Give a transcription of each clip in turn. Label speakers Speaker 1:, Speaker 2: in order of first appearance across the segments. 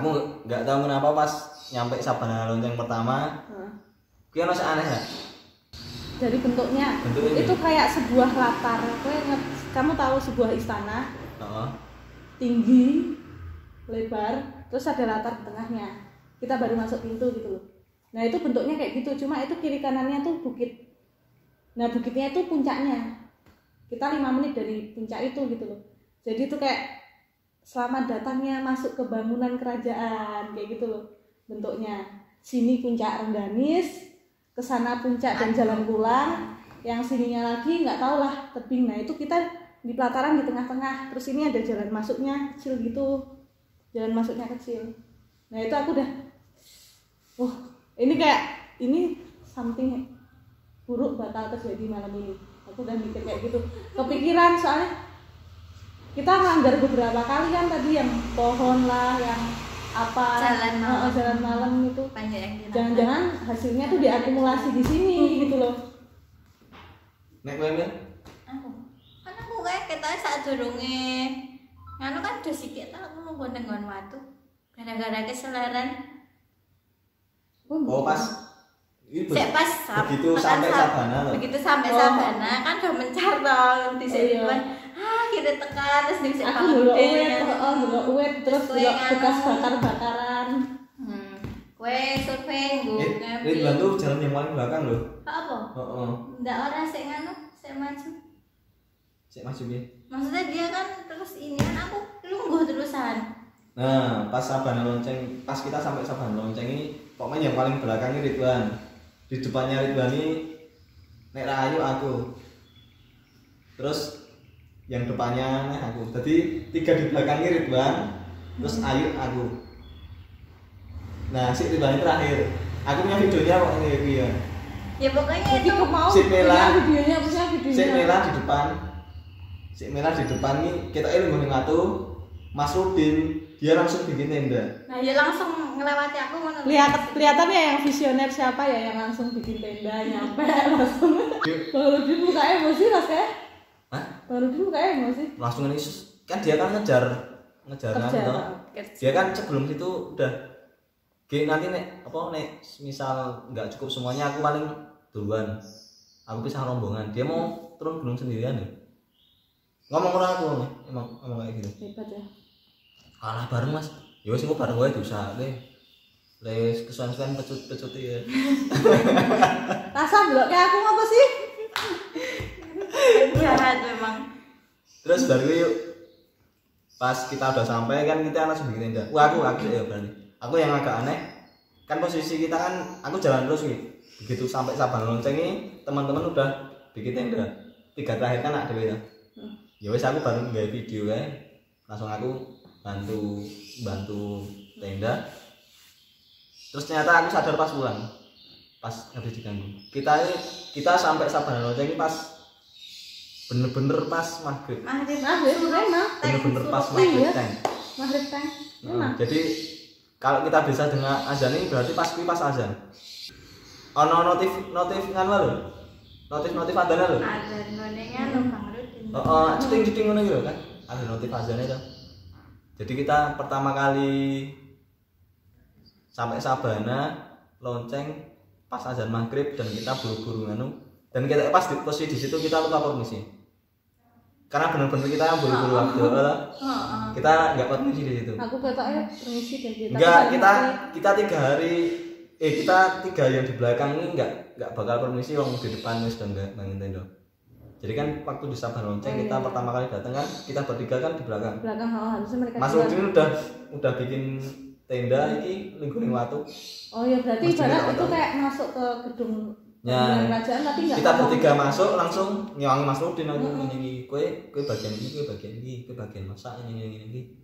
Speaker 1: aku nggak tahu kenapa pas nyampe Sabana Lonceng pertama kira masih aneh ya
Speaker 2: dari bentuknya itu kayak sebuah latar. Kamu tahu sebuah istana tinggi lebar terus ada latar di tengahnya, kita baru masuk pintu gitu loh. Nah itu bentuknya kayak gitu, cuma itu kiri kanannya tuh bukit. Nah bukitnya itu puncaknya, kita 5 menit dari puncak itu gitu loh. Jadi itu kayak selamat datangnya masuk ke bangunan kerajaan kayak gitu loh bentuknya. Sini puncak Rengganis, kesana puncak dan jalan pulang, yang sininya lagi nggak tahu lah tebing. Nah itu kita di pelataran di tengah-tengah, terus ini ada jalan masuknya kecil gitu, jalan masuknya kecil. Nah itu aku udah ini kayak ini something buruk bakal terjadi malam ini. Aku udah mikir kayak gitu, kepikiran soalnya kita melanggar beberapa kali kan tadi, yang pohon lah, yang apa jalan malam itu. Jangan-jangan hasilnya tuh diakumulasi di sini gitu loh.
Speaker 1: Nek kowe men?
Speaker 3: Aku kayak ketoke sadurunge nganu kan udah sikit ta aku mau nggon watu. Gara-gara keseleran.
Speaker 1: Pas
Speaker 3: pas
Speaker 1: begitu sampai Sabana loh.
Speaker 3: Begitu sampai Sabana kan udah mencar dong di sini kan. Kita tekan terus ning sik
Speaker 2: delok uwet terus delok bekas bakar-bakaran.
Speaker 3: Kowe survei nggo ngambil.
Speaker 1: Ridwan tuh jalan yang paling belakang loh.
Speaker 3: Apa?
Speaker 1: Heeh.
Speaker 3: Ndak ora sik nganu, sik maju.
Speaker 1: Sik maju piye?
Speaker 3: Maksudnya dia kan terus ini kan aku lungguh terusan.
Speaker 1: Nah, pas Sabana Lonceng, pas kita sampai Sabana Lonceng ini pokoknya yang paling belakang ini Ridwan. Di depannya Ridwan ini Nek Rahayu aku. Terus yang depannya Nek aku. Jadi 3 di belakangnya Ridwan, terus Ayu aku. Nah, si Ridwan ini terakhir. Aku punya videonya kok ini ya.
Speaker 3: Ya pokoknya
Speaker 2: itu mau
Speaker 1: si Mela
Speaker 2: videonya.
Speaker 1: Si Mela di depan. Si Mela di depan nih kita ini ngomongin watu. Mas Rudin dia langsung bikin tenda.
Speaker 3: Nah, ya langsung ngelewati aku mana.
Speaker 2: Kelihatan ya yang visioner siapa ya yang langsung bikin tenda nyampe langsung. Baru dia buka emosi rasanya.
Speaker 1: Hah?
Speaker 2: Baru dia buka emosi.
Speaker 1: Langsung ini kan dia kan ngejar toh. Dia kan sebelum itu udah nanti nek misal nggak cukup semuanya aku paling duluan. Aku pisah rombongan. Dia mau turun gunung sendirian ya. Ngomong orang aku emang kayak gitu.
Speaker 2: Hebat ya.
Speaker 1: Alah bareng Mas. Ya wis engko bareng wae diusahake. Les kesuwen-kesuwen pecut-pecut ya.
Speaker 2: Rasa delok kayak aku apa sih?
Speaker 3: Jahat memang.
Speaker 1: Terus baru yuk. Pas kita udah sampai kan kita langsung bikin tenda. Wah aku ya berarti. Aku yang agak aneh kan posisi kita kan aku jalan terus nih. Begitu sampai Sabana Lonceng ini teman-teman udah bikin tenda. 3 terakhir kan ada beda. Ya wes aku baru nggak video kan. Langsung aku bantu tenda. Terus ternyata aku sadar pas pulang. Pas habis diganggu. Kita sampai Sabana Lonceng ini pas bener-bener pas maghrib.
Speaker 2: Memang.
Speaker 1: Bener-bener pas maghrib tank.
Speaker 2: Maghrib tank. Memang.
Speaker 1: Jadi kalau kita bisa dengar azan ini berarti pas azan. Ono notif kan lho. Notif azan lho.
Speaker 3: Azan nonengan lho Bang Rudin.
Speaker 1: Ceting-ceting ngono gitu kan. Ada notif azannya tuh. Jadi kita pertama kali sampai Sabana Lonceng pas azan maghrib dan kita buru-buru nganu. Dan kita pas di posisi di situ kita lupa permisi. Karena benar-benar kita buru-buru waktu. Kita enggak permisi di situ.
Speaker 2: Aku ketoknya permisi dan kita.
Speaker 1: Enggak, kita 3 hari kita 3 yang di belakang ini enggak bakal permisi wong di depan wis udah bangun tenda. Jadi kan waktu di Sabana Lonceng kita pertama kali datang kan kita bertiga kan di belakang.
Speaker 2: Harusnya mereka.
Speaker 1: Mas Rudin udah bikin tenda iki lingkungan watu.
Speaker 2: Oh ya berarti ibarat itu kayak masuk ke gedung kerajaan tapi enggak.
Speaker 1: Kita bertiga masuk langsung nyewangi Mas Rudin aku ini kowe bagian iki, kowe bagian masak ini.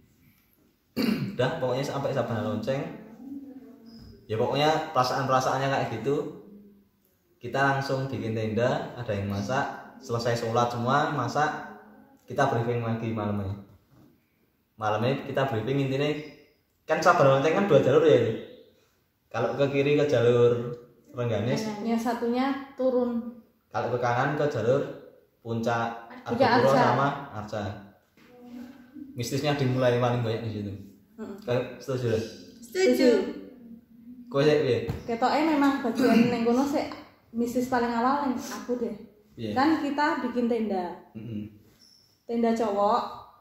Speaker 1: Udah pokoknya sampai Sabana Lonceng. Ya pokoknya perasaannya kayak gitu. Kita langsung bikin tenda, ada yang masak, selesai sholat semua, masak, kita briefing lagi malamnya. Malamnya kita briefing intinya kan Sabana Lonceng kan 2 jalur ya ini. Kalau ke kiri ke jalur Rengganis,
Speaker 2: yang satunya turun.
Speaker 1: kalau ke kanan ke jalur puncak Argopuro sama Arca. Mistisnya dimulai paling banyak di situ. Kayak setuju.
Speaker 3: Setuju.
Speaker 1: Kowe sik piye?
Speaker 2: Ketoknya memang bagian yang kono sih mistis paling awal yang aku deh.
Speaker 1: Iya.
Speaker 2: Kan kita bikin tenda.
Speaker 1: Heeh.
Speaker 2: Tenda cowok,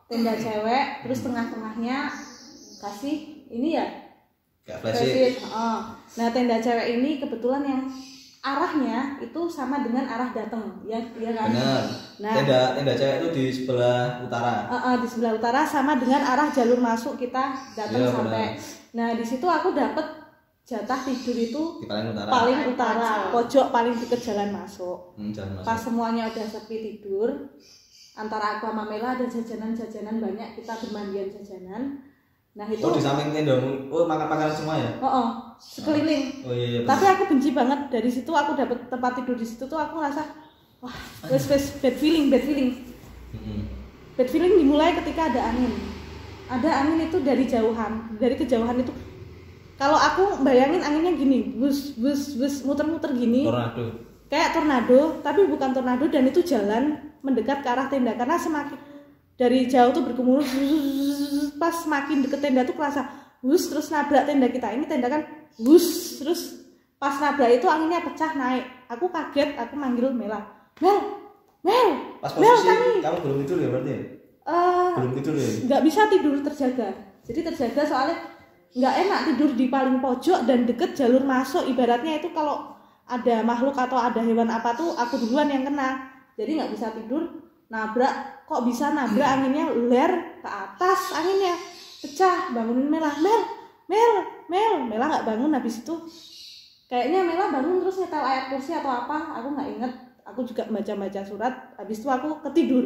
Speaker 2: tenda cewek, terus tengah-tengahnya kasih ini ya
Speaker 1: Kayak
Speaker 2: flashlight.
Speaker 1: flashlight.
Speaker 2: Oh. Nah tenda cewek ini kebetulan yang arahnya itu sama dengan arah datang, ya kan?
Speaker 1: Benar.
Speaker 2: Nah.
Speaker 1: Tenda cewek itu di sebelah utara.
Speaker 2: Di sebelah utara sama dengan arah jalur masuk kita datang
Speaker 1: Iya,
Speaker 2: sampai.
Speaker 1: benar.
Speaker 2: Nah di situ aku dapat jatah tidur itu
Speaker 1: Di paling utara.
Speaker 2: paling utara, pojok paling dekat jalan masuk.
Speaker 1: Jalan
Speaker 2: Pas
Speaker 1: masuk.
Speaker 2: semuanya udah sepi tidur, antara aku sama Mela ada jajanan-jajanan banyak, kita bermandian jajanan. Nah itu,
Speaker 1: Oh, di samping tendamu. Oh, makan-makanan semua ya?
Speaker 2: sekeliling.
Speaker 1: Oh iya.
Speaker 2: Tapi aku benci banget dari situ, aku dapat tempat tidur di situ tuh aku ngerasa, wah, wes bad feeling.
Speaker 1: Heeh.
Speaker 2: Bad feeling dimulai ketika ada angin. Ada angin itu dari kejauhan itu. Kalau aku bayangin anginnya gini, bus, muter-muter gini.
Speaker 1: Tornado.
Speaker 2: Kayak tornado, tapi bukan tornado dan itu jalan mendekat ke arah tenda karena semakin dari jauh tuh bergemuruh, pas semakin deket tenda tuh kerasa terus nabrak tenda kita. Ini tenda kan terus pas nabrak itu anginnya pecah naik. Aku kaget, aku manggil Mela. Mel.
Speaker 1: Pas
Speaker 2: Mel,
Speaker 1: posisi kamu belum tidur ya berarti? Belum tidur ya?
Speaker 2: Nggak bisa tidur terjaga. Jadi terjaga soalnya nggak enak tidur di paling pojok dan deket jalur masuk. Ibaratnya itu kalau ada makhluk atau ada hewan apa tuh aku duluan yang kena. Jadi nggak bisa tidur, nabrak. Kok bisa nabrak anginnya ler ke atas, anginnya pecah. Bangunin Mela. Mel. Mela nggak bangun. Habis itu kayaknya Mela bangun terus nyetel ayat kursi atau apa, aku nggak inget. Aku juga baca surat. Habis itu aku ketidur.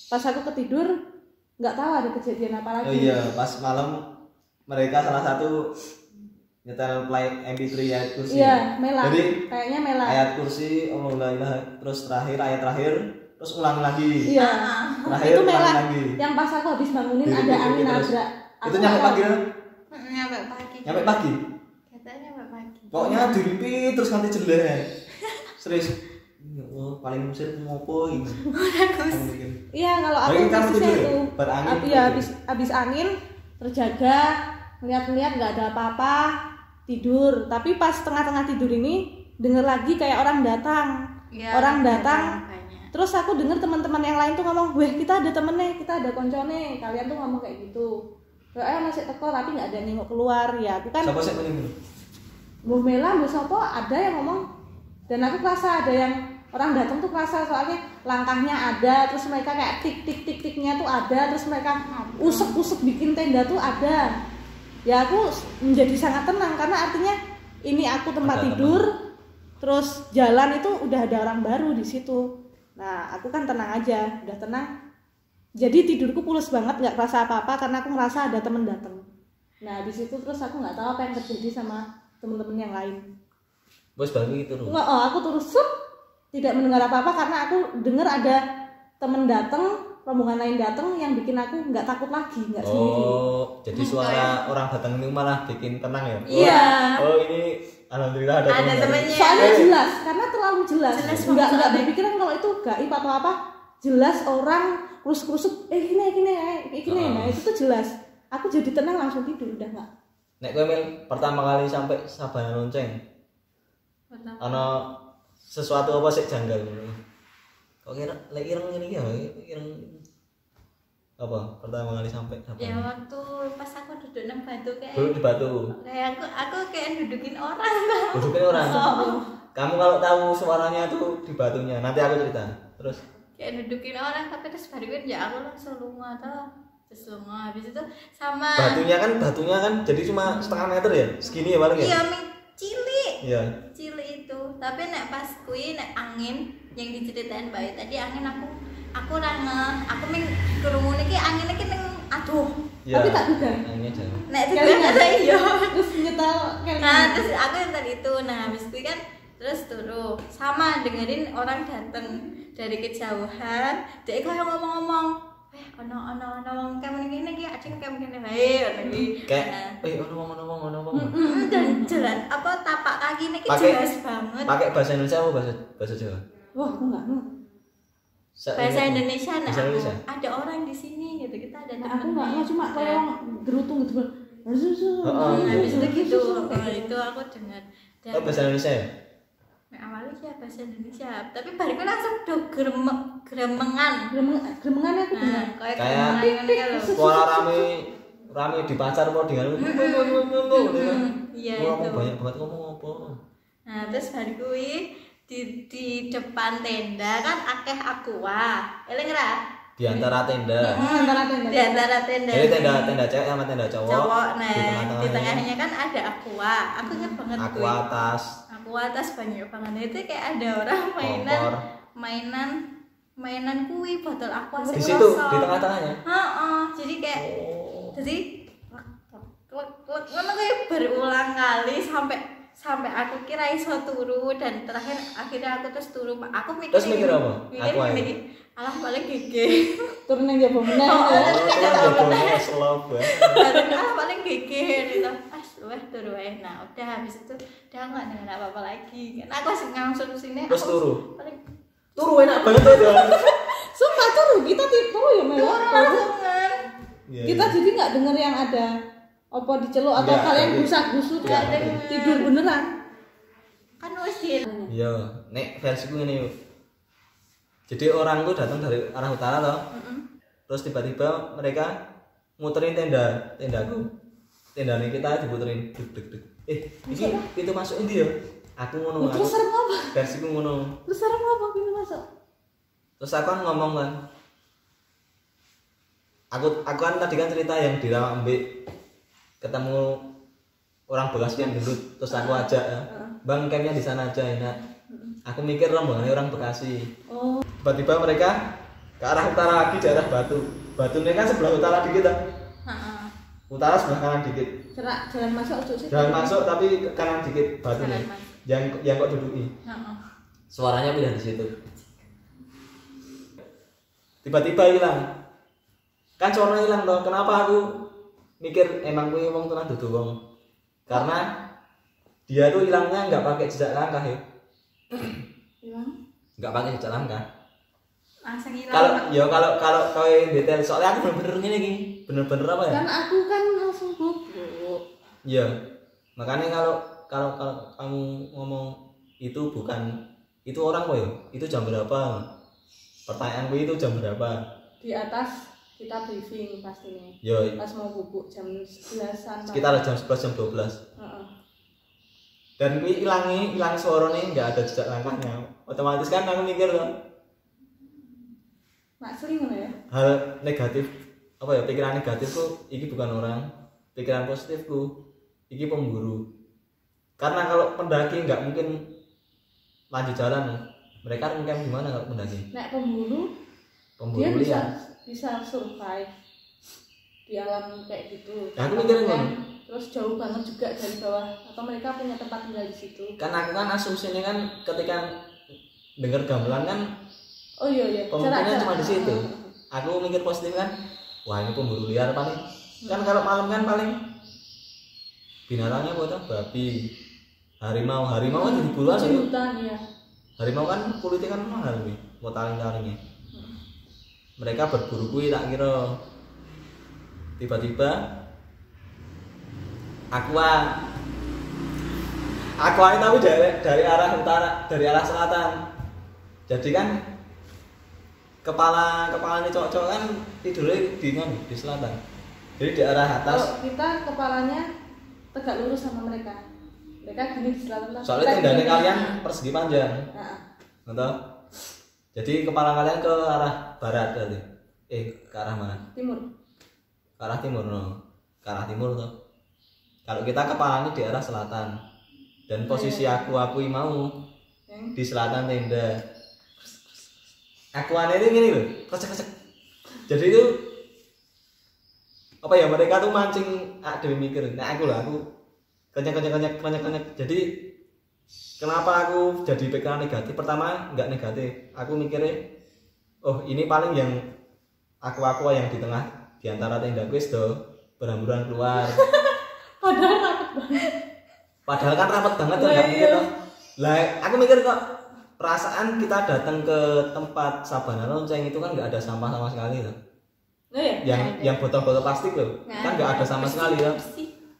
Speaker 2: Pas aku ketidur nggak tahu ada kejadian apa lagi.
Speaker 1: Oh iya, pas malam mereka salah satu nyetel play MP3 ayat kursi.
Speaker 2: Iya, Mela.
Speaker 1: Jadi
Speaker 2: Kayaknya Mela.
Speaker 1: ayat kursi Allah la ilaha, terus ayat terakhir terus ulang lagi.
Speaker 2: Iya.
Speaker 1: Terakhir
Speaker 2: Itu Mela.
Speaker 1: ulang lagi.
Speaker 2: Yang pas aku habis bangunin
Speaker 1: Diri
Speaker 2: ada
Speaker 1: terus.
Speaker 2: angin nabrak.
Speaker 1: Itu nyampe pagi kan?
Speaker 3: Nyampe pagi.
Speaker 1: Nyampe pagi.
Speaker 3: Katanya nyampe pagi.
Speaker 1: Pokoknya diripi terus nanti jelek. Serius. Ya Allah, paling musir ngopo gitu.
Speaker 2: Iya, kalau aku
Speaker 1: Baik, kamu
Speaker 2: posisinya
Speaker 1: tidur ya?
Speaker 2: itu.
Speaker 1: Berangin
Speaker 2: Iya,
Speaker 1: tidur.
Speaker 2: habis angin terjaga, ngeliat-ngeliat nggak ada apa-apa, tidur. Tapi pas tengah-tengah tidur ini denger lagi kayak orang datang.
Speaker 3: Ya,
Speaker 2: Orang datang.
Speaker 3: banyak.
Speaker 2: Terus aku denger teman-teman yang lain tuh ngomong, "Weh, kita ada temennya, kita ada koncone." Kalian tuh ngomong kayak gitu. Masih teko tapi nggak ada yang nengok keluar. Ya, aku kan
Speaker 1: Siapa sih meninggal?
Speaker 2: Bu Mela, Bu Sopo ada yang ngomong. Dan aku kerasa ada yang orang datang tuh kerasa soalnya langkahnya ada, terus mereka kayak tik-tik-tik-tiknya tuh ada, terus mereka usuk-usuk bikin tenda tuh ada. Ya aku menjadi sangat tenang karena artinya ini aku tempat
Speaker 1: Ada
Speaker 2: tidur, terus jalan itu udah ada orang baru di situ. Nah aku kan tenang aja, udah tenang. Jadi tidurku pules banget, nggak kerasa apa-apa karena aku ngerasa ada temen datang. Nah di situ terus aku nggak tahu apa yang terjadi sama temen-temen yang lain.
Speaker 1: Bos baru itu loh.
Speaker 2: Enggak, aku terus tidak mendengar apa-apa karena aku dengar ada temen datang, rombongan lain datang yang bikin aku nggak takut lagi, nggak sendiri.
Speaker 1: Oh, jadi suara orang datang itu malah bikin tenang ya?
Speaker 3: Iya.
Speaker 1: Oh, ini alhamdulillah ada teman baru.
Speaker 3: temennya.
Speaker 2: Soalnya jelas, karena terlalu jelas.
Speaker 3: Jelas
Speaker 2: Nggak
Speaker 3: banget.
Speaker 2: berpikiran kalau itu gaib atau apa. Jelas orang krusuk-krusuk, gini. Nah itu tuh jelas. Aku jadi tenang langsung tidur, udah nggak.
Speaker 1: Nek kowe Mel pertama kali sampai Sabana Lonceng, ana sesuatu apa sih janggal ngono? Kok kira lek ireng ngene iki ya, ireng apa pertama kali sampai
Speaker 3: Ya
Speaker 1: Sabana?
Speaker 3: waktu pas aku duduk nang batu
Speaker 1: Dulu di batu.
Speaker 3: kayak aku kayak dudukin orang.
Speaker 1: Duduknya orang. Kamu kalau tahu suaranya tuh di batunya, nanti aku cerita. Terus
Speaker 3: Kayak dudukin orang tapi terus baru kan ya aku langsung lunga tuh. Terus lunga habis itu sama
Speaker 1: batunya kan jadi cuma setengah meter ya, segini ya paling ya?
Speaker 3: iya cilik.
Speaker 1: Iya.
Speaker 3: Cilik itu. Tapi nek pas kui nek angin yang diceritain Mbak tadi angin aku nang aku ming krungu niki angin iki ning aduh.
Speaker 1: Iya.
Speaker 2: Tapi tak duga.
Speaker 1: Ini jangan.
Speaker 3: Nek
Speaker 2: Kelingan.
Speaker 3: tidak ada iya.
Speaker 2: Terus nyetel kayak
Speaker 3: Nah, terus aku yang tadi itu. Nah, habis itu kan terus turu. Sama dengerin orang dateng dari kejauhan. Dia kayak ngomong-ngomong, ono wong kamu ngene iki acing kamu ngene wae ngono iki.
Speaker 1: Kayak ono.
Speaker 3: Dan jalan apa tapak kaki niki
Speaker 1: Pakai-
Speaker 3: jelas banget.
Speaker 1: Pakai bahasa Indonesia apa bahasa Jawa?
Speaker 2: wah aku nggak.
Speaker 3: Bahasa Indonesia nah
Speaker 1: Bahasa
Speaker 3: aku,
Speaker 1: Indonesia.
Speaker 3: ada orang di sini gitu. Kita ada
Speaker 2: Nah, aku nggak cuma kayak orang gerutung gitu.
Speaker 3: Habis itu gitu. Itu aku dengar. Dan
Speaker 1: bahasa Indonesia ya?
Speaker 3: awalnya sih bahasa Indonesia, tapi bariku langsung do gremengan.
Speaker 2: Gremengan aku dengar.
Speaker 3: Kayak gremengan
Speaker 1: suara rame di pasar mau dengan
Speaker 3: iya
Speaker 1: ngomong
Speaker 3: itu.
Speaker 1: banyak banget ngomong apa.
Speaker 3: Nah, terus bariku di depan tenda kan akeh aqua. Eling ra?
Speaker 1: Di antara tenda.
Speaker 3: Di antara tenda.
Speaker 1: Jadi tenda cewek sama tenda cowok.
Speaker 3: Nah, di tengahnya kan ada aqua. Aku inget banget
Speaker 1: aqua atas.
Speaker 3: Aqua atas banyak banget. Itu kayak ada orang mainan kui botol aqua
Speaker 1: di situ di tengah-tengahnya.
Speaker 3: Jadi kayak jadi ngono kayak berulang kali sampai aku kira iso turu dan terakhir akhirnya aku terus turu. Aku mikir
Speaker 1: apa? Aku aja.
Speaker 3: Alah paling gege.
Speaker 2: Turun yang jabo meneh.
Speaker 1: Slow banget.
Speaker 3: Alah paling gege gitu. Wes turu wae. Nah, udah habis itu udah enggak dengar apa-apa lagi. Kan aku langsung sini.
Speaker 1: Terus turu.
Speaker 3: Paling
Speaker 1: Turu enak banget tuh.
Speaker 2: Sumpah turu kita tidur ya mewah.
Speaker 3: langsungan.
Speaker 2: Kita jadi nggak denger yang ada apa diceluk atau
Speaker 1: Nggak,
Speaker 2: kalian
Speaker 1: tapi-
Speaker 2: gusak-gusuk
Speaker 3: Nggak denger.
Speaker 2: tidur beneran.
Speaker 3: Kan wes di
Speaker 1: Iya, nek versiku ngene yuk. Jadi orang tuh datang dari arah utara loh. Terus tiba-tiba mereka muterin tendaku. Tendanya kita diputerin. Deg. Ini pintu masuk ini ya. Aku ngono.
Speaker 2: Terus serem apa?
Speaker 1: Versiku ngono.
Speaker 2: Terus serem apa pintu masuk?
Speaker 1: Terus aku kan ngomong kan. Aku kan tadi kan cerita yang di Rawa Ambek ketemu orang Bekasi yang gendut, terus aku ajak ya. Bang campnya di sana aja enak. Aku mikir rombongannya orang Bekasi.
Speaker 2: Oh,
Speaker 1: Tiba-tiba mereka ke arah utara lagi daerah Batu. Batunya kan sebelah utara dikit kan? Utara sebelah kanan dikit.
Speaker 2: cerak jalan masuk ojo sih.
Speaker 1: Jalan masuk tapi ke kanan dikit batunya. Yang kok duduki. Suaranya pindah di situ. Tiba-tiba hilang. Kan suaranya hilang dong. Kenapa aku mikir emang kuwi wong tenan dudu wong? Karena dia tuh hilangnya nggak pakai jejak langkah ya.
Speaker 2: Hilang.
Speaker 1: Nggak pakai jejak langkah.
Speaker 3: langsung
Speaker 1: Kalau
Speaker 3: hilang.
Speaker 1: kalau kau yang detail soalnya aku bener-bener gini gini. Bener-bener apa ya?
Speaker 2: Kan aku kan langsung bubuk.
Speaker 1: Iya. Makanya kalau kamu ngomong itu bukan itu orang kok ya? Itu jam berapa? Pertanyaanku itu jam berapa?
Speaker 2: Di atas kita briefing pastinya.
Speaker 1: Yo,
Speaker 2: Pas mau bubuk jam 11-an.
Speaker 1: sekitar jam 11 jam 12.
Speaker 2: Heeh.
Speaker 1: Dan kuwi hilang suaranya nggak ada jejak langkahnya. Otomatis kan aku mikir tuh
Speaker 2: Mak sering ngono ya.
Speaker 1: hal negatif apa ya pikiran negatifku iki bukan orang, pikiran positifku iki pemburu. Karena kalau pendaki nggak mungkin lanjut jalan, mereka mungkin gimana kalau pendaki?
Speaker 2: Nek pemburu
Speaker 1: Liar.
Speaker 2: dia bisa survive di alam kayak gitu.
Speaker 1: Ya, aku mikirin
Speaker 2: Kan,
Speaker 1: ngono.
Speaker 2: terus jauh banget juga dari bawah atau mereka punya tempat tinggal di situ.
Speaker 1: Kan aku kan asumsinya kan ketika dengar gamelan kan
Speaker 2: Oh iya.
Speaker 1: kemungkinan
Speaker 2: Jarak.
Speaker 1: cuma di situ. Aku mikir positif kan, wah ini pemburu liar paling. Kan kalau malam kan paling binatangnya apa tuh? Babi, harimau kan jadi buruan
Speaker 2: Kucing
Speaker 1: itu.
Speaker 2: hutan ya.
Speaker 1: Harimau kan kulitnya kan mahal nih, mau taring-taringnya. Mereka berburu kuwi tak kira. Tiba-tiba aqua tapi dari arah utara, dari arah selatan. Jadi kan kepalanya cowok-cowok kan tidurnya di selatan. Jadi di arah atas.
Speaker 2: Kalau kita kepalanya tegak lurus sama mereka. Mereka gini di selatan.
Speaker 1: Soalnya tendanya kalian persegi panjang.
Speaker 2: Nah,
Speaker 1: Betul? Jadi kepala kalian ke arah barat berarti. Ke arah mana?
Speaker 2: timur.
Speaker 1: Ke arah timur no. Ke arah timur tuh. Kalau kita kepalanya di arah selatan. Dan posisi aku mau di selatan tenda. Akuannya itu gini loh, kresek. Jadi itu apa ya, mereka tuh mancing demi mikir. Nah aku kenyek. Jadi kenapa aku jadi pikiran negatif? Pertama nggak negatif. Aku mikirnya, oh ini paling yang aku yang di tengah di antara tenda kuis do berhamburan keluar. Padahal kan rapat banget tuh nggak mikir tuh. Lah aku mikir kok perasaan kita datang ke tempat Sabana Lonceng itu kan nggak ada sampah sama sekali tuh.
Speaker 2: Oh ya?
Speaker 1: yang botol-botol plastik loh. Kan nggak ada sama sekali ya.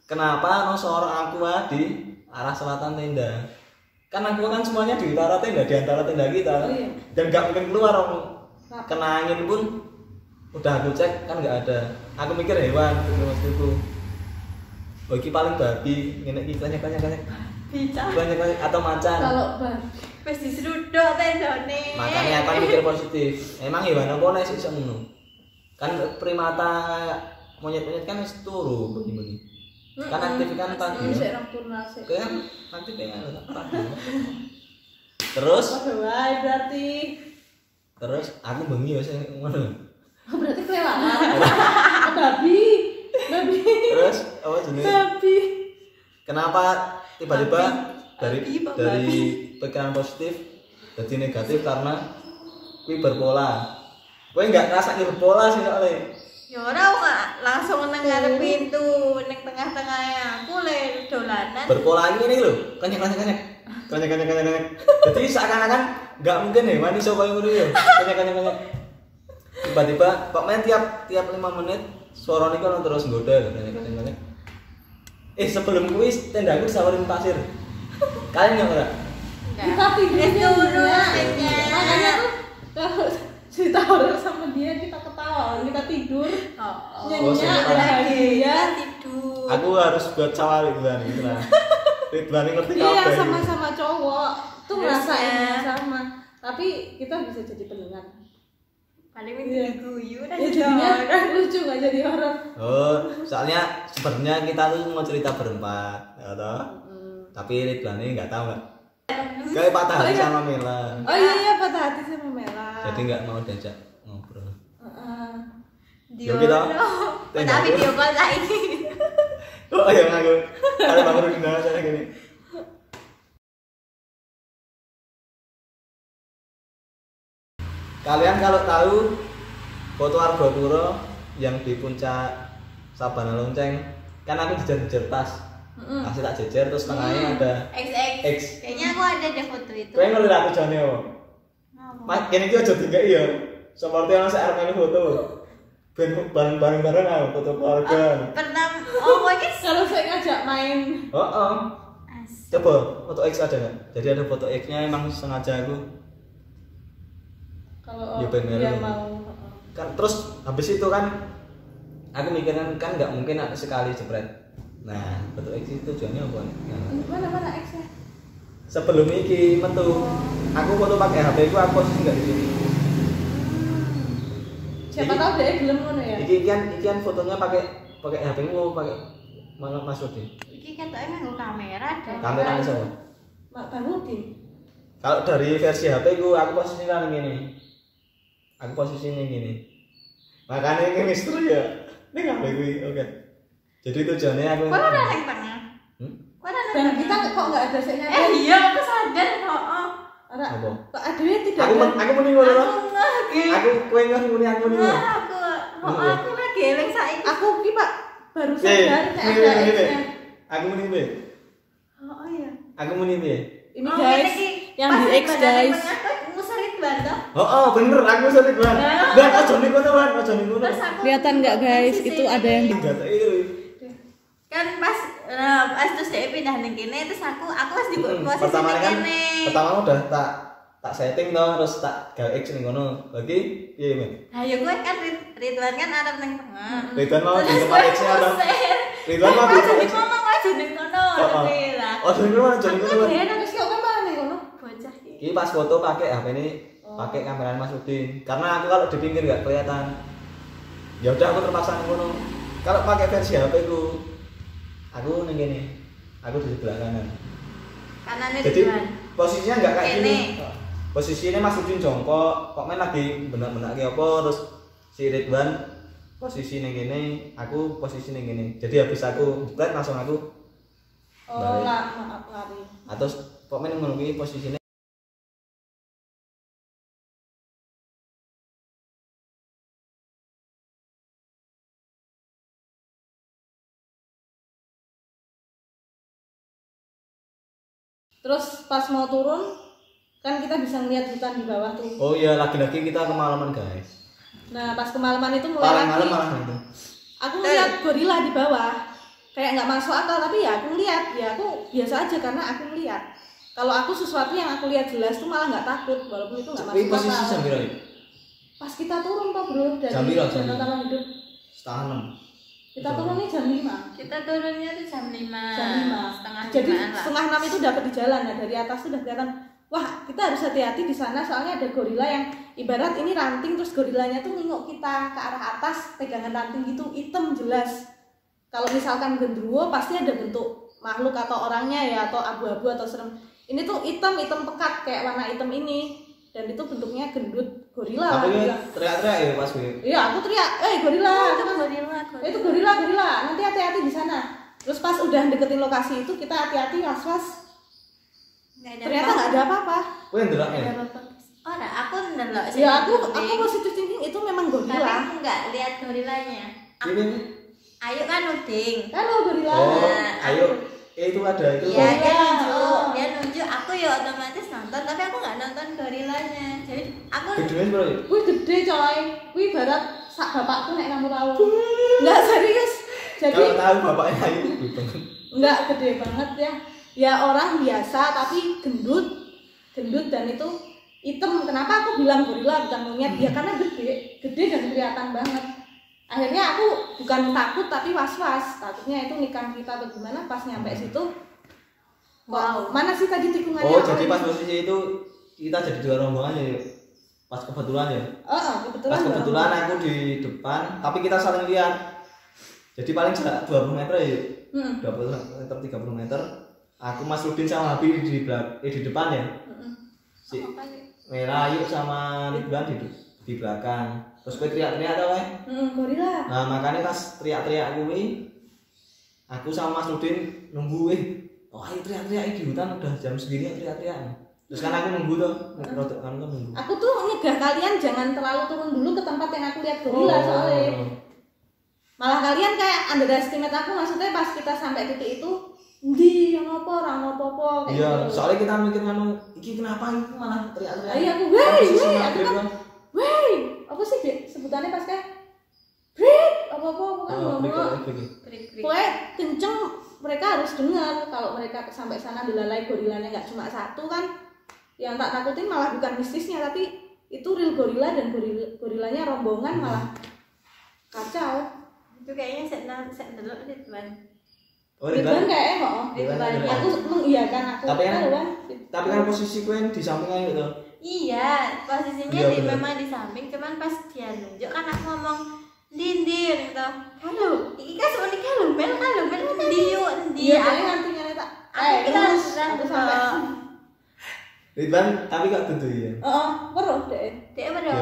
Speaker 1: Kenapa no seorang aku di arah selatan tenda? Kan aku kan semuanya di utara tenda, di antara tenda kita.
Speaker 2: Oh, iya.
Speaker 1: Dan nggak mungkin keluar om. Kena angin pun udah aku cek kan nggak ada. Aku mikir hewan itu. Oh iki paling babi, ngene iki banyak
Speaker 3: Bisa.
Speaker 1: atau macan.
Speaker 2: Kalau babi
Speaker 3: Wis diseruduk tendone.
Speaker 1: Makanya aku mikir positif. Emang hewan apa nek iso ngono? Kan primata monyet-monyet kan wis turu begini. Kan aktif kan pagi.
Speaker 2: sik nocturnal sik.
Speaker 1: Kan aktif kan pagi. Terus
Speaker 2: Berarti
Speaker 1: aku bengi wis ngono.
Speaker 2: berarti kelewatan. Babi.
Speaker 1: Terus apa jenenge?
Speaker 2: Babi.
Speaker 1: Kenapa tiba-tiba dari
Speaker 3: Babi.
Speaker 1: pikiran positif jadi negatif karena kuwi berpola. Kowe enggak ngerasa berpola sih soalnya.
Speaker 3: Ya ora nggak langsung nang ngarep pintu, ning tengah-tengahnya aku le dolanan.
Speaker 1: Berpola ini lho, kanyek. Jadi seakan-akan enggak mungkin hewan iso koyo ngono ya. Kanyek. Tiba-tiba kok main tiap 5 menit suara niku ono terus nggoda kanyek. Sebelum kuwi tendaku disawarin pasir. Kalian enggak ora?
Speaker 2: Kita tidur
Speaker 3: Es turun
Speaker 2: ya.
Speaker 3: aja.
Speaker 2: Makanya tuh kalau cerita horor sama dia kita ketawa, kita tidur.
Speaker 3: Oh,
Speaker 2: Nyanyinya
Speaker 1: sebentar.
Speaker 2: bahagia.
Speaker 3: tidur.
Speaker 1: Aku harus buat cawali Ridwan gitu lah. Ridwan ini ngerti
Speaker 2: Iya
Speaker 1: kabeh.
Speaker 2: sama-sama cowok tuh
Speaker 3: Harusnya.
Speaker 2: ngerasain sama. Tapi kita bisa jadi pendengar.
Speaker 3: Paling
Speaker 2: Iya.
Speaker 3: guyu
Speaker 2: Ya jadinya lucu nggak jadi horor.
Speaker 1: Oh, soalnya sebenarnya kita tuh mau cerita berempat, ya toh? Tapi Ridwan ini nggak tahu nggak. Kayak patah hati sama Mela.
Speaker 2: Oh iya patah hati sama Mela.
Speaker 1: Jadi nggak mau diajak ngobrol.
Speaker 2: Heeh.
Speaker 3: Dio.
Speaker 1: Yo, kita.
Speaker 3: Tapi video call saiki.
Speaker 1: Oh iya ngaku. Kalau Bang Rudi nanya saya gini. Kalian kalau tahu foto Argopuro yang di puncak Sabana Lonceng, kan aku jejer tas. Kasih tak jejer terus tengahnya ada
Speaker 3: XX.
Speaker 1: X.
Speaker 3: Kayaknya aku ada deh foto itu.
Speaker 1: Kowe ngerti aku jane yo.
Speaker 3: Ngapa?
Speaker 1: Mas kene iki aja digawe ya. Seperti ono sak arep foto. Ben bareng-bareng aku foto keluarga.
Speaker 3: Pernah oh ini
Speaker 2: Kalau saya ngajak main,
Speaker 1: Heeh. Coba foto X ada nggak? Jadi ada foto X-nya emang sengaja aku.
Speaker 2: kalau
Speaker 1: Ya, bener.
Speaker 2: dia mau.
Speaker 1: Kan terus habis itu kan aku mikirkan kan nggak mungkin sekali jepret. Nah, foto X itu tujuannya apa? Nah,
Speaker 2: Mana X-nya?
Speaker 1: sebelum iki metu, aku foto pakai HP ku aku posisi nggak di sini.
Speaker 2: Siapa
Speaker 1: Iki-
Speaker 2: tahu dia gelem ngono ya.
Speaker 1: Iki kan fotonya pakai HP mu pakai mana Mas Rudi?
Speaker 3: iki katanya nganggo kamera deh.
Speaker 1: Kamera iso.
Speaker 2: Mak Banudin.
Speaker 1: Kalau dari versi HP ku aku posisinya gini. Aku posisinya gini. Makanya ini misteri ya. Ini HP ku, oke. Jadi tujuannya aku.
Speaker 3: Kok ora nang tengah?
Speaker 1: Hmm?
Speaker 3: Kok ora nang
Speaker 2: Dan
Speaker 3: tengah?
Speaker 2: kita kok nggak ada seknya?
Speaker 3: iya, aku sadar kok.
Speaker 2: Ora.
Speaker 1: Apa?
Speaker 2: Kok adanya tidak
Speaker 1: Aku
Speaker 2: ada.
Speaker 1: aku mending ngono.
Speaker 3: Aku ngege.
Speaker 1: Aku kowe ngene aku mending.
Speaker 3: Aku lagi eling saiki.
Speaker 2: Aku ki Pak baru
Speaker 1: Eh,
Speaker 2: sadar nek
Speaker 1: ini,
Speaker 2: ada
Speaker 1: ini,
Speaker 2: X-nya.
Speaker 1: Aku mending piye?
Speaker 3: Oh iya.
Speaker 1: Aku mending piye?
Speaker 2: Ini
Speaker 3: Oh,
Speaker 2: guys,
Speaker 3: ini
Speaker 2: yang
Speaker 3: pas
Speaker 2: di X
Speaker 3: badan
Speaker 2: guys.
Speaker 3: tengah tuh ngusarit banget.
Speaker 1: Oh, bener aku sering Wan. Wan aja ning kono Wan, aja ning kono.
Speaker 3: Terus aku
Speaker 2: Kelihatan nggak guys?
Speaker 3: posisi
Speaker 2: Itu ada yang di
Speaker 1: Enggak tak iri.
Speaker 3: kan pas terus dia pindah ning kene terus aku wis di posisi
Speaker 1: Pertama
Speaker 3: ning
Speaker 1: kan
Speaker 3: kene.
Speaker 1: pertama udah tak setting toh terus tak gawe X ning kono. Lagi piye men?
Speaker 3: Nah, ya gue kan Ridwan kan arep ning tengah.
Speaker 1: Ridwan mau di
Speaker 3: Terus
Speaker 1: tempat
Speaker 3: gue
Speaker 1: X-nya atau?
Speaker 3: ngusir.
Speaker 1: Ridwan mau di
Speaker 3: Pas
Speaker 1: tempat
Speaker 3: di
Speaker 1: X.
Speaker 3: ngomong aja ning kono.
Speaker 1: Oh,
Speaker 3: lah.
Speaker 1: Oh, jadi kono aja ning kono.
Speaker 2: Dia nangis kok kan malah nih kono.
Speaker 3: Bocah iki.
Speaker 1: Ini pas foto pakai HP ini, pakai kamera Mas Udin. Karena aku kalau di pinggir nggak kelihatan. Ya udah aku terpaksa ngono. Kalau pakai versi HP ku, aku ning kene. Aku di sebelah kanan.
Speaker 3: Kanane
Speaker 1: Jadi
Speaker 3: Ridwan.
Speaker 1: posisinya nggak kayak
Speaker 3: Kene.
Speaker 1: gini. Posisinya Mas Udin jongkok, kok main lagi benak-benak kayak apa terus si Ridwan posisi ning kene, aku posisi ning kene. Jadi habis aku jepret langsung aku
Speaker 2: Oh
Speaker 1: balik.
Speaker 2: lah, maaf lari.
Speaker 1: Atau kok main ngono kuwi posisinya.
Speaker 2: Terus pas mau turun kan kita bisa ngeliat hutan di bawah tuh.
Speaker 1: Oh iya, lagi-lagi kita kemalaman guys.
Speaker 2: Nah pas kemalaman itu mulai
Speaker 1: Paling
Speaker 2: lagi
Speaker 1: malam malah itu.
Speaker 2: aku lihat gorila di bawah, kayak nggak masuk akal, tapi ya aku lihat, ya aku biasa aja karena aku lihat. Kalau aku sesuatu yang aku lihat jelas tuh malah nggak takut, walaupun itu nggak masuk
Speaker 1: Tapi posisi
Speaker 2: akal.
Speaker 1: jam berapa?
Speaker 2: Pas kita turun toh bro dari
Speaker 1: Jam berapa, jam
Speaker 2: Danau
Speaker 1: berapa?
Speaker 2: Taman Hidup,
Speaker 1: Setengah 6.
Speaker 2: kita turunnya jam 5.
Speaker 3: Kita turunnya tuh jam 5.
Speaker 2: Jam 5.
Speaker 3: Setengah
Speaker 2: Jadi
Speaker 3: 5 lah.
Speaker 2: setengah 6 itu dapat di jalan ya, dari atas tuh udah kelihatan. Wah, kita harus hati-hati di sana soalnya ada gorila yang ibarat ini ranting terus gorilanya tuh nengok kita ke arah atas, pegangan ranting gitu, hitam jelas. Kalau misalkan gendruwo pasti ada bentuk makhluk atau orangnya ya, atau abu-abu atau serem. Ini tuh hitam pekat kayak warna hitam ini, dan itu bentuknya gendut gorila.
Speaker 1: Tapi
Speaker 2: lah,
Speaker 1: teriak-teriak ya pas gue.
Speaker 2: iya, aku teriak, gorila,
Speaker 3: Itu
Speaker 2: aku
Speaker 3: gorila.
Speaker 2: itu gorila, nanti hati-hati di sana. Terus pas udah deketin lokasi itu kita hati-hati, was-was. Ternyata nggak ada apa-apa.
Speaker 1: Gue yang delok
Speaker 3: Ada
Speaker 1: ya.
Speaker 3: apa-apa. Oh, nah, aku ndelok sih.
Speaker 2: Ya aku positif thinking itu memang gorila.
Speaker 3: Tapi aku nggak lihat gorilanya.
Speaker 1: Ini.
Speaker 3: Ayo kan nuding.
Speaker 2: Halo gorila.
Speaker 1: Oh,
Speaker 3: Nah,
Speaker 1: ayo. Itu ada itu.
Speaker 3: Iya,
Speaker 2: Oh.
Speaker 3: dia nunjuk, aku ya otomatis nonton, tapi aku nggak nonton gorilanya. Jadi aku
Speaker 1: Gedungnya berapa ya?
Speaker 2: Wih gede coy. Wih barat sak bapakku nek kamu tahu. Nggak serius. Jadi
Speaker 1: Kalau tahu bapaknya ayo gitu.
Speaker 2: nggak gede banget ya. Ya orang biasa tapi gendut dan itu hitam. Kenapa aku bilang gorila bukan monyet? Ya karena gede dan kelihatan banget. Akhirnya aku bukan takut tapi was-was. Takutnya itu nikam kita atau gimana. Pas nyampe situ, wow, mana sih tadi tikungannya?
Speaker 1: Oh, jadi pas posisi itu kita jadi dua rombongan ya. Pas kebetulan ya.
Speaker 2: Kebetulan.
Speaker 1: Pas kebetulan aku di depan, tapi kita saling lihat. Jadi paling jarak 20 meter ya. 20 meter, 30 meter. Aku Mas Rudin sama Habib di depan ya. Si Merah Ayu sama Ridwan di belakang. Terus gue teriak-teriak tau
Speaker 2: Gorila.
Speaker 1: Nah makanya pas teriak-teriak gue, aku sama Mas Rudin nunggu oh ayo teriak-teriak di hutan udah jam segini teriak-teriak. Terus kan aku nunggu tuh, nunggu.
Speaker 2: Aku tuh nyegah kalian jangan terlalu turun dulu ke tempat yang aku lihat gorila soalnya. Malah kalian kayak underestimate aku, maksudnya pas kita sampai titik itu, di yang orang apa kayak
Speaker 1: Iya,
Speaker 2: gitu.
Speaker 1: soalnya kita mikir iki kenapa ini malah teriak-teriak.
Speaker 2: Iya aku aku kan apa sih Dek? Sebutannya pas kayak break apa-apa bukan ngomong. Pokoknya kenceng, mereka harus dengar. Kalau mereka sampai sana dilalai gorilanya nggak cuma satu kan, yang tak takutin malah bukan mistisnya tapi itu real gorila dan gorilanya rombongan malah kacau.
Speaker 3: itu kayaknya saya ndelok Ridwan.
Speaker 1: Oh,
Speaker 2: Ridwan kayaknya
Speaker 3: Ridwan.
Speaker 2: aku mengiyakan aku.
Speaker 1: Tapi kan posisi gue di samping aja gitu.
Speaker 3: Iya, posisinya
Speaker 1: Iya, bener.
Speaker 3: memang di samping, cuman pas dia nunjuk kan aku ngomong Dindir gitu. Halo, iki kan seperti kalau mel ndi yuk ndi.
Speaker 2: Iya, kayaknya nantinya tak. Aku sampai.
Speaker 1: Ridwan tapi gak tentu ya.
Speaker 2: Weruh deh.
Speaker 3: Dia
Speaker 1: Dia
Speaker 3: bener.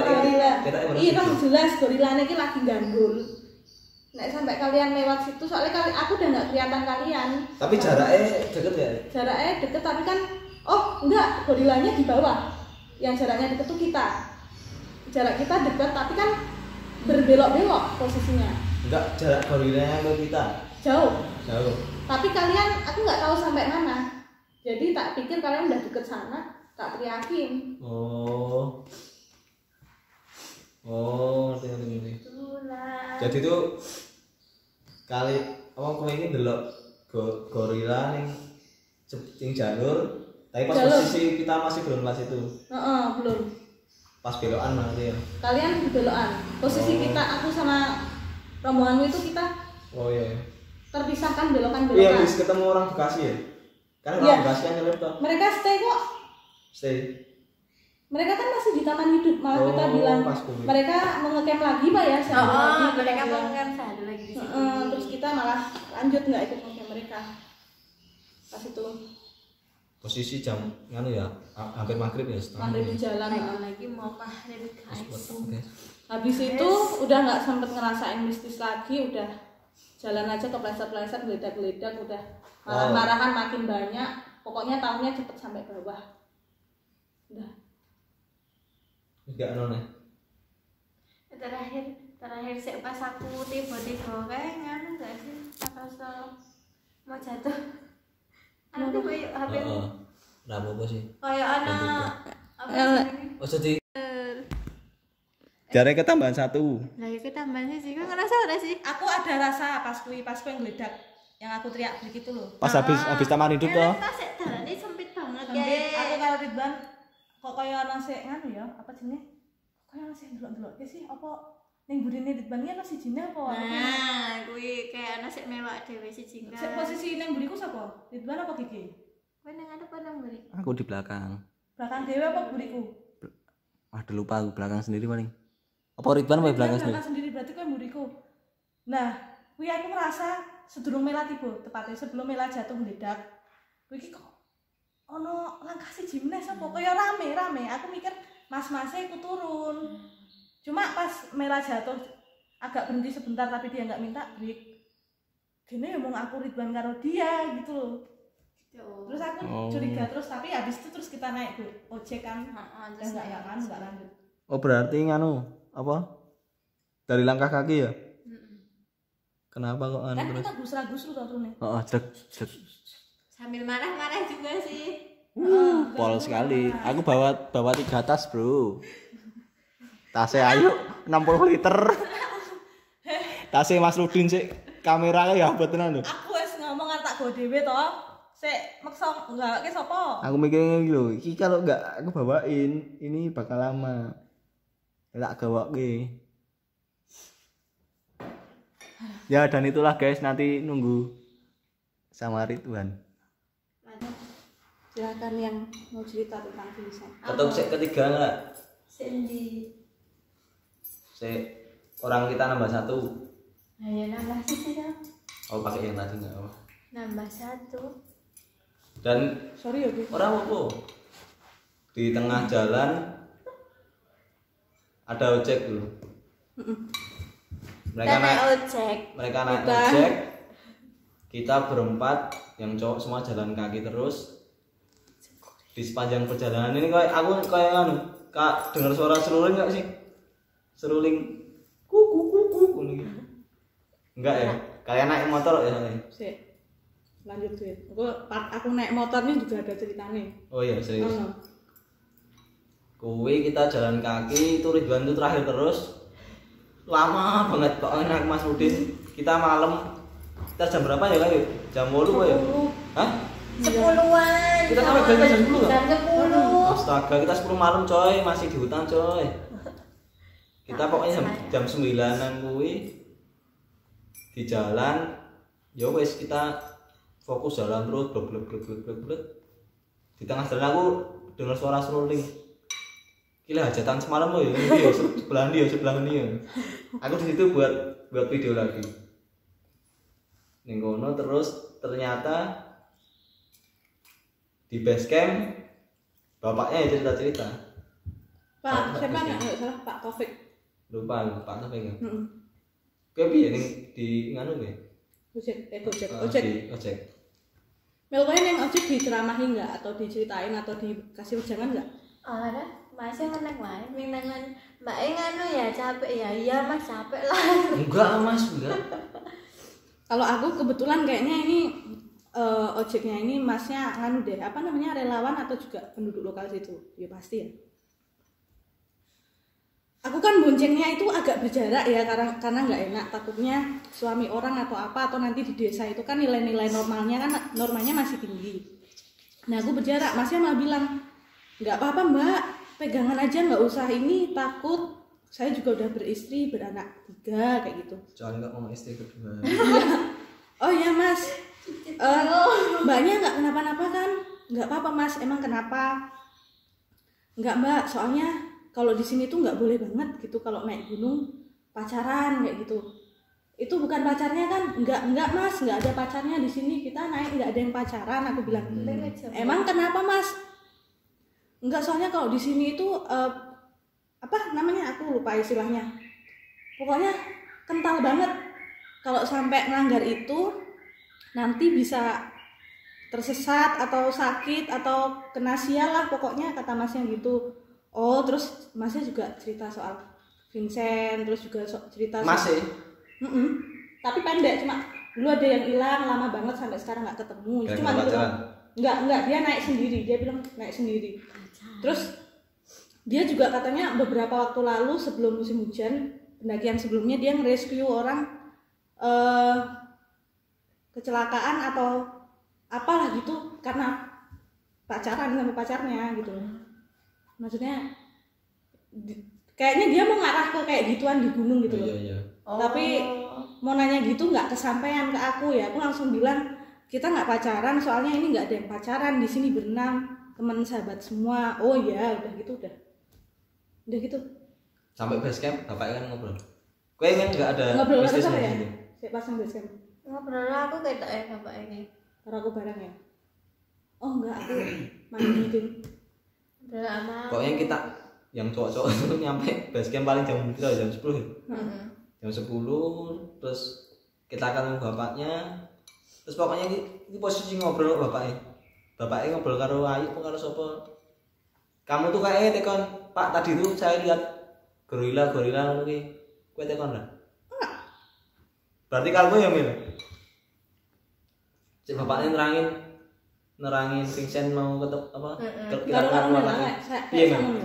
Speaker 2: Gorila.
Speaker 1: kita
Speaker 2: Iya kan jelas gorilanya ini lagi gandul. Nek sampai kalian lewat situ, soalnya aku udah nggak kelihatan kalian.
Speaker 1: Tapi jaraknya deket ya.
Speaker 2: Jaraknya deket tapi kan, enggak, gorilanya di bawah. Yang jaraknya deket tuh kita. Jarak kita deket tapi kan berbelok-belok posisinya.
Speaker 1: Enggak, jarak gorilanya ke kita
Speaker 2: Jauh. Tapi kalian, aku nggak tahu sampai mana. Jadi tak pikir kalian udah deket sana, tak teriakin.
Speaker 1: Oh, ngerti.
Speaker 3: Itulah.
Speaker 1: Jadi tuh kali apa kowe ini delok gorila ning jalur, tapi pas
Speaker 2: Jalur.
Speaker 1: posisi kita masih belum pas itu.
Speaker 2: Belum.
Speaker 1: Pas belokan berarti ya.
Speaker 2: Kalian di belokan. Posisi
Speaker 1: Oh.
Speaker 2: kita, aku sama rombonganmu itu kita
Speaker 1: Oh iya.
Speaker 2: terpisahkan belokan.
Speaker 1: Iya, habis ketemu orang Bekasi ya. Kan orang
Speaker 2: Iya.
Speaker 1: Bekasi kan nyelip toh.
Speaker 2: Mereka stay kok.
Speaker 1: Stay.
Speaker 2: Mereka kan masih di taman hidup, malah kita
Speaker 1: Oh,
Speaker 2: bilang
Speaker 1: pas kuliah.
Speaker 2: mereka mau ngecamp lagi Pak ya, sehari lagi, kita
Speaker 3: Mereka
Speaker 2: bilang.
Speaker 3: kan sehari lagi di situ.
Speaker 2: Terus kita malah lanjut nggak ikut ngecamp mereka. Pas itu
Speaker 1: Posisi jam ya, hampir maghrib ya setengah.
Speaker 2: maghrib di jalan.
Speaker 3: Lagi mau maghrib guys.
Speaker 1: Oke.
Speaker 2: Habis itu udah nggak sempet ngerasain mistis lagi, udah jalan aja kepleset-pleset, geledak-geledak, udah marah-marahan makin banyak. Pokoknya tahunnya cepet sampai bawah. Udah.
Speaker 1: Enggak none.
Speaker 3: Terakhir sih pas aku tiba-tiba kayak nganu gak sih, rasa mau jatuh. Aku kayak HP
Speaker 1: Enggak apa-apa sih.
Speaker 3: kayak anak apa sih?
Speaker 1: Oh jadi Jare ketambahan 1.
Speaker 3: Lah iki tambahan sih, kok ngerasa ora sih?
Speaker 2: Aku ada rasa pas kuwi ngeledak yang aku teriak begitu loh.
Speaker 1: Pas habis taman hidup toh.
Speaker 3: Enak sik dalane sempit banget
Speaker 2: Sempit,
Speaker 3: ya.
Speaker 2: aku karo Ridwan kok kaya ana sik nganu ya, apa jenenge? Kaya ana sik ndelok-ndelok sih apa ning burine Ridwan iki ana sijine apa?
Speaker 3: Nah, kuwi kayak ana sik mewak dhewe siji kan.
Speaker 2: Sik posisi ning buriku sapa? Ridwan apa Kiki?
Speaker 3: Kowe nang ada apa nang mburi?
Speaker 1: Aku di belakang.
Speaker 2: Belakang dhewe apa buriku?
Speaker 1: Aduh lupa aku belakang sendiri paling. Apa Ridwan apa belakang sendiri?
Speaker 2: Belakang sendiri berarti kowe buriku. Nah, kuwi aku ngerasa sedurung Mela tiba, tepatnya sebelum Mela jatuh meledak. Kuwi iki kok ono langkah siji meneh sapa? Kaya rame. Aku mikir mas-mase iku turun. Cuma pas Mela jatuh agak berhenti sebentar tapi dia nggak minta break. Gini ya mau aku Ridwan karo dia gitu loh. Terus aku curiga terus tapi habis itu terus kita naik ojek kan.
Speaker 3: Terus
Speaker 2: Enggak lanjut.
Speaker 1: Oh berarti nganu apa? Dari langkah kaki ya? Kenapa kok anu
Speaker 2: Kan
Speaker 1: terus?
Speaker 2: kita gusra-gusru toh turune.
Speaker 1: Heeh, jek.
Speaker 3: sambil marah-marah juga sih.
Speaker 1: Pol sekali. Aku bawa 3 tas, Bro. Tasnya ayo 60 liter. Tasnya Mas Rudin sih kameranya ya buat tenan lho.
Speaker 2: Aku wis ngomong arep tak go dhewe toh. Sik maksa enggak ke sapa?
Speaker 1: Aku mikirnya gitu loh, iki kalau enggak aku bawain, ini bakal lama. Tak gawake. Ya dan itulah guys, nanti nunggu sama Ridwan.
Speaker 2: Silakan yang mau cerita tentang Vincent.
Speaker 1: Atau set ketiga enggak?
Speaker 3: Sendi.
Speaker 1: Orang kita nambah 1.
Speaker 3: Nah, ya nambah sih dong.
Speaker 1: Oh pakai yang tadi enggak apa.
Speaker 3: Nambah 1.
Speaker 1: Dan
Speaker 2: Sorry ya, Bu.
Speaker 1: orang apa? Di tengah jalan ada ojek dulu. Mereka naik ojek. Kita berempat yang cowok semua jalan kaki terus. Di sepanjang perjalanan ini aku kayak anu, Kak dengar suara seruling enggak sih? Seruling kuku gitu. Enggak ya? Kayak naik motor ya soalnya.
Speaker 2: Sik. Lanjut tuh. Aku naik motor nih juga ada ceritanya.
Speaker 1: Oh iya, serius. Kuwi kita jalan kaki, itu Ridwan itu terakhir terus. Lama banget kok naik Mas Rudin. Kita malam. Kita jam berapa ya, Kak? Jam 8 ya? Hah?
Speaker 3: 10-an.
Speaker 1: Kita sampai Bali jam 10
Speaker 3: Jam 10.
Speaker 1: Astaga, kita 10 malam coy, masih di hutan coy. Kita pokoknya jam 9-an kuwi di jalan. Ya wes kita fokus jalan terus blek. Di tengah jalan aku dengar suara seruling. Gila hajatan semalam loh ya. Sebelah ini ya. Aku di situ buat video lagi. Ning kono terus ternyata di base camp bapaknya cerita-cerita.
Speaker 2: Pak, siapa enggak salah Pak Taufik.
Speaker 1: Lupa Pak Taufik ya. Kowe piye ning di nganu kowe? Ojek.
Speaker 2: Melkoe yang ojek diceramahin nggak atau diceritain atau dikasih ujangan nggak?
Speaker 3: Ada, masih menang wae, minangan Mbak nganu ya capek ya. Iya Mas capek lah.
Speaker 1: Enggak, Mas, enggak.
Speaker 2: Kalau aku kebetulan kayaknya ini ojeknya ini masnya nganu deh, apa namanya relawan atau juga penduduk lokal situ? Ya pasti ya. Aku kan boncengnya itu agak berjarak ya karena nggak enak, takutnya suami orang atau apa atau nanti di desa itu kan nilai-nilai normalnya kan normanya masih tinggi. Nah aku berjarak, masnya malah bilang nggak apa-apa Mbak, pegangan aja nggak usah ini takut. Saya juga udah beristri beranak 3 kayak gitu.
Speaker 1: Soalnya nggak mau istri kedua.
Speaker 2: Oh ya Mas, Mbaknya nggak kenapa-napa kan? Nggak apa-apa Mas, emang kenapa? Nggak Mbak, soalnya kalau di sini tuh nggak boleh banget gitu kalau naik gunung pacaran kayak gitu. Itu bukan pacarnya kan? Nggak Mas, nggak ada pacarnya di sini. Kita naik nggak ada yang pacaran. Aku bilang. Emang kenapa Mas? Nggak, soalnya kalau di sini itu apa namanya? Aku lupa istilahnya. Pokoknya kental banget. Kalau sampai melanggar itu nanti bisa tersesat atau sakit atau kena sial lah pokoknya kata Masnya gitu. Oh terus Masnya juga cerita soal Vincent, terus juga cerita
Speaker 1: Masih?
Speaker 2: Tapi pendek, cuma dulu ada yang hilang lama banget sampai sekarang nggak ketemu. Cuma gitu. Nggak dia naik sendiri, dia bilang naik sendiri. Terus dia juga katanya beberapa waktu lalu sebelum musim hujan, pendakian sebelumnya dia ngerescue orang kecelakaan atau apalah gitu karena pacaran sama pacarnya gitu. Maksudnya kayaknya dia mau ngarah ke kayak gituan di gunung gitu loh.
Speaker 1: Iya.
Speaker 2: Tapi mau nanya gitu nggak kesampaian ke aku ya. Aku langsung bilang kita nggak pacaran soalnya ini nggak ada yang pacaran di sini berenang teman sahabat semua. Oh ya udah gitu.
Speaker 1: Sampai base camp bapaknya kan ngobrol. Kowe kan enggak ada
Speaker 2: Ngobrol
Speaker 1: bisnis
Speaker 2: apa ya?
Speaker 1: gitu.
Speaker 2: Saya pasang base camp.
Speaker 3: ngobrol aku kayak bapak ini.
Speaker 2: Karena aku bareng ya. Oh enggak, aku mandi gitu.
Speaker 3: Udah lama.
Speaker 1: Pokoknya kita yang cowok-cowok itu nyampe base camp paling jam 10 ya. Jam 10 terus kita akan bapaknya. Terus pokoknya ini posisi ngobrol bapaknya. Bapaknya ngobrol karo Ayu apa karo sapa? Kamu tuh kayaknya tekon, Pak tadi tuh saya lihat gorila ngono ki. Kowe tekon lah. Berarti kalmu ya Mil. Cek bapaknya nerangin Vincent mau ketep apa? Kita keluar lagi. Iya Mil.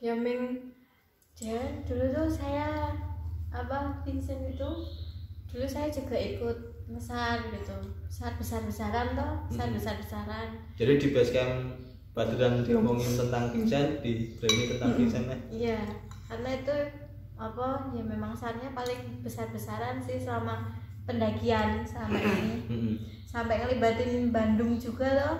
Speaker 3: Ya Ming, dulu tuh saya Vincent itu dulu saya juga ikut besar gitu, besar-besaran toh, besar-besaran.
Speaker 1: Jadi di base camp Badran diomongin tentang Vincent, di training tentang Vincent ya?
Speaker 3: Iya, karena itu ya memang sarnya paling besar-besaran sih selama pendakian selama ini. Sampai ngelibatin Bandung juga loh.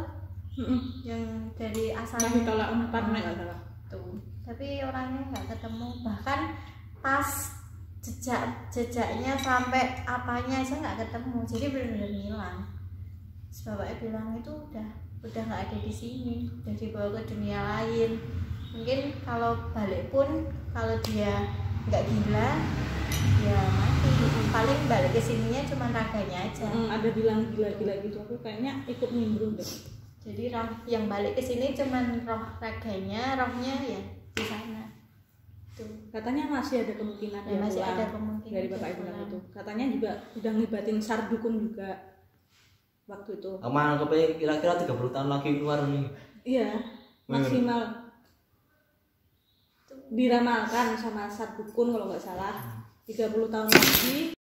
Speaker 3: Yang dari asalnya
Speaker 2: ditolak 4 nek salah.
Speaker 3: Tuh. Tapi orangnya nggak ketemu, bahkan pas jejaknya sampai apanya aja nggak ketemu, jadi benar-benar hilang. Terus bapaknya bilang itu udah nggak ada di sini, udah dibawa ke dunia lain. Mungkin kalau balik pun kalau dia nggak gila ya mati, paling balik ke sininya cuma raganya aja.
Speaker 2: Ada bilang gila-gila gitu, aku kayaknya ikut nimbrung deh.
Speaker 3: Jadi roh yang balik ke sini cuma roh raganya, rohnya ya di sana.
Speaker 2: Katanya masih ada kemungkinan
Speaker 3: ya, masih ada kemungkinan
Speaker 2: dari bapak ibu itu. Katanya juga udah ngelibatin SAR dukun juga waktu itu.
Speaker 1: Aman kepe kira-kira 30 tahun lagi keluar nih.
Speaker 2: Iya, maksimal. Diramalkan sama SAR dukun kalau nggak salah 30 tahun lagi